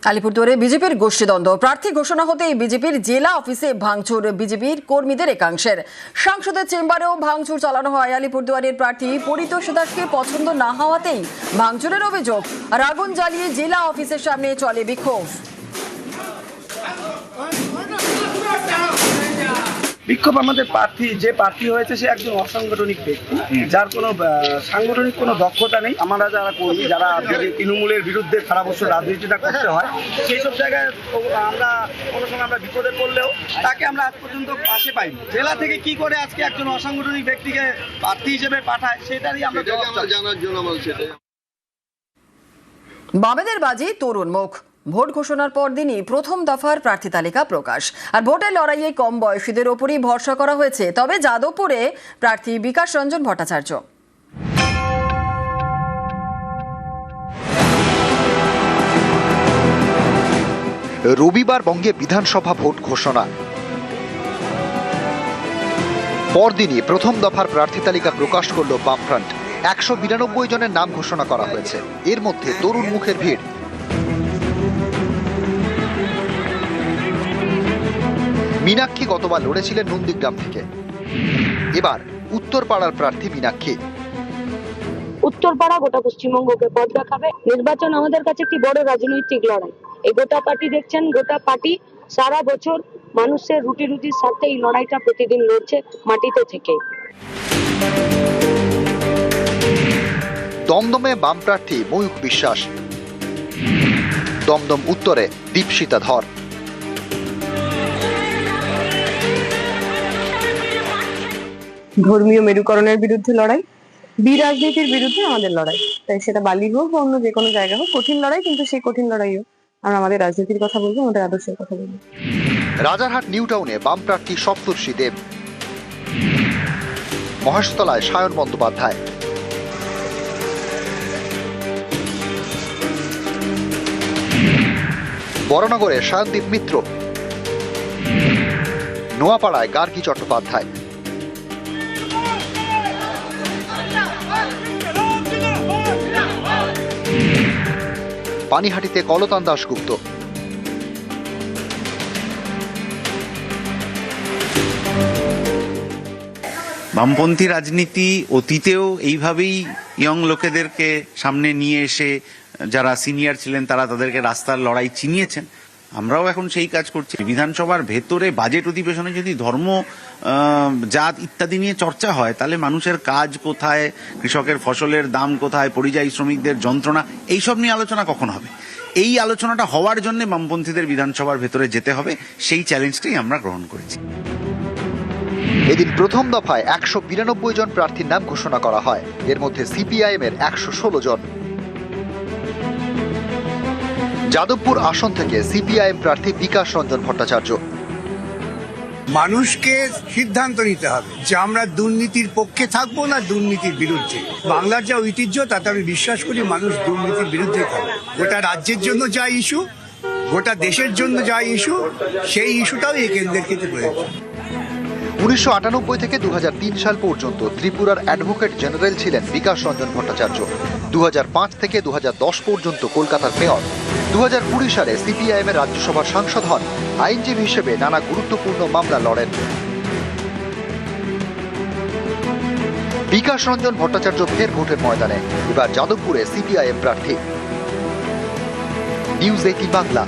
আলিপুরদুয়ারে বিজেপির গোষ্ঠীদ্বন্দ্ব। প্রার্থী ঘোষণা হতেই বিজেপির জেলা অফিসে ভাঙচুর বিজেপির কর্মীদের একাংশের। সাংসদের চেম্বারেও ভাঙচুর চালানো হয়। আলিপুরদুয়ারের প্রার্থী পরিতোষ দাসকে পছন্দ না হওয়াতেই ভাঙচুরের অভিযোগ। আর আগুন জ্বালিয়ে জেলা অফিসের সামনে চলে বিক্ষোভ। বিক্ষোভ আমাদের যে প্রার্থী হয়েছে সে একজন অসাংগঠনিক ব্যক্তি, যার কোনো সাংগঠনিক কোনো দক্ষতা নেই। আমরা যারা কর্মী, যারা তৃণমূলের বিরুদ্ধে সারা বছর রাজনীতিটা করতে হয়, সেই সব জায়গায় আমরা কোনো সময় আমরা বিপদে পড়লেও তাকে আমরা আজ পর্যন্ত পাশে পাইনি। জেলা থেকে কি করে আজকে একজন অসাংগঠনিক ব্যক্তিকে প্রার্থী হিসেবে পাঠায়, সেটারই আমরা জানার জন্য বলছি। বামেদের বাজি তরুণ মুখ। ভোট ঘোষণার পর দিনই প্রথম দফার প্রার্থী তালিকা প্রকাশ। আর ভোটের লড়াইয়ে কম বয়সীদের ওপরই ভরসা করা হয়েছে। তবে যাদবপুরে প্রার্থী বিকাশ রঞ্জন ভট্টাচার্য। রবিবার বঙ্গে বিধানসভা ভোট ঘোষণা। পরদিনই প্রথম দফার প্রার্থী তালিকা প্রকাশ করল বামফ্রন্ট। 192 জনের নাম ঘোষণা করা হয়েছে। এর মধ্যে তরুণ মুখের ভিড়। মীনাক্ষী গতবার লড়েছিলেন নন্দীগ্রাম থেকে। এবার উত্তরপাড়ার প্রার্থী মীনাক্ষী। উত্তরপাড়া গোটা পশ্চিমবঙ্গকে পথ দেখাবে। নির্বাচন আমাদের কাছে একটি বড় রাজনৈতিক লড়াই। এই গোটা পার্টি দেখছেন, গোটা পার্টি সারা বছর মানুষের রুটির সাথে এই লড়াইটা প্রতিদিন লড়ছে মাটিতে থেকে। দমদমে বাম প্রার্থী ময়ূখ বিশ্বাস, দমদম উত্তরে দীপশিতা ধর। ধর্মীয় মেরুকরণের বিরুদ্ধে লড়াই, বিরাজনীতির বিরুদ্ধে আমাদের লড়াই। তাই সেটা বালি হোক বা অন্য যে কোনো জায়গা হোক, কঠিন লড়াই, কিন্তু সেই কঠিন লড়াইও আমরা আমাদের রাজনীতির কথা বলবো, আমাদের আদর্শের কথা বলবো। রাজারহাট নিউ টাউনে বাম প্রার্থী সপ্তর্ষি দেব, মহেশতলায় সায়ন বন্দ্যোপাধ্যায়, বড়নগরে সায়নদীপ মিত্র, নোয়াপাড়ায় গার্গী চট্টোপাধ্যায়, পানিহাটিতে কলতান দাশগুপ্ত। বামপন্থী রাজনীতি অতীতেও এইভাবেই ইয়ং লোকেদেরকে সামনে নিয়ে এসে যারা সিনিয়র ছিলেন তারা তাদেরকে রাস্তার লড়াই চিনিয়েছেন। আমরাও এখন সেই কাজ করছি। বিধানসভার ভেতরে বাজেট অধিবেশনে যদি ধর্ম, জাত ইত্যাদি নিয়ে চর্চা হয়, তাহলে মানুষের কাজ কোথায়, কৃষকের ফসলের দাম কোথায়, পরিযায়ী শ্রমিকদের যন্ত্রণা, এইসব নিয়ে আলোচনা কখন হবে? এই আলোচনাটা হওয়ার জন্য বামপন্থীদের বিধানসভার ভেতরে যেতে হবে। সেই চ্যালেঞ্জটাই আমরা গ্রহণ করেছি। এদিন প্রথম দফায় 192 জন প্রার্থীর নাম ঘোষণা করা হয়। এর মধ্যে সিপিআইএম এর 116 জন। যাদবপুর আসন থেকে সিপিআইএম প্রার্থী বিকাশ রঞ্জন ভট্টাচার্য। মানুষকে সিদ্ধান্ত নিতে হবে যে আমরা দুর্নীতির পক্ষে থাকবো না দুর্নীতির বিরুদ্ধে। বাংলার যা ঐতিহ্য, তাতে আমি বিশ্বাস করি মানুষ দুর্নীতির বিরুদ্ধে থাকবে। গোটা রাজ্যের জন্য যা ইস্যু, গোটা দেশের জন্য যা ইস্যু, সেই ইস্যুটাও এই কেন্দ্রের ক্ষেত্রে প্রয়োজন। 1998 থেকে 2003 সাল পর্যন্ত ত্রিপুরার অ্যাডভোকেট জেনারেল ছিলেন বিকাশ রঞ্জন ভট্টাচার্য। 2005 থেকে 2010 পর্যন্ত কলকাতার মেয়র। 2020 সালে সিপিআইএম এর রাজ্যসভার সাংসদ হন। আইনজীবী হিসেবে নানা গুরুত্বপূর্ণ মামলা লড়েন। বিকাশ রঞ্জন ভট্টাচার্য ফের ভোটের ময়দানে। এবার যাদবপুরে সিপিআইএম প্রার্থী। নিউজ 18 বাংলা।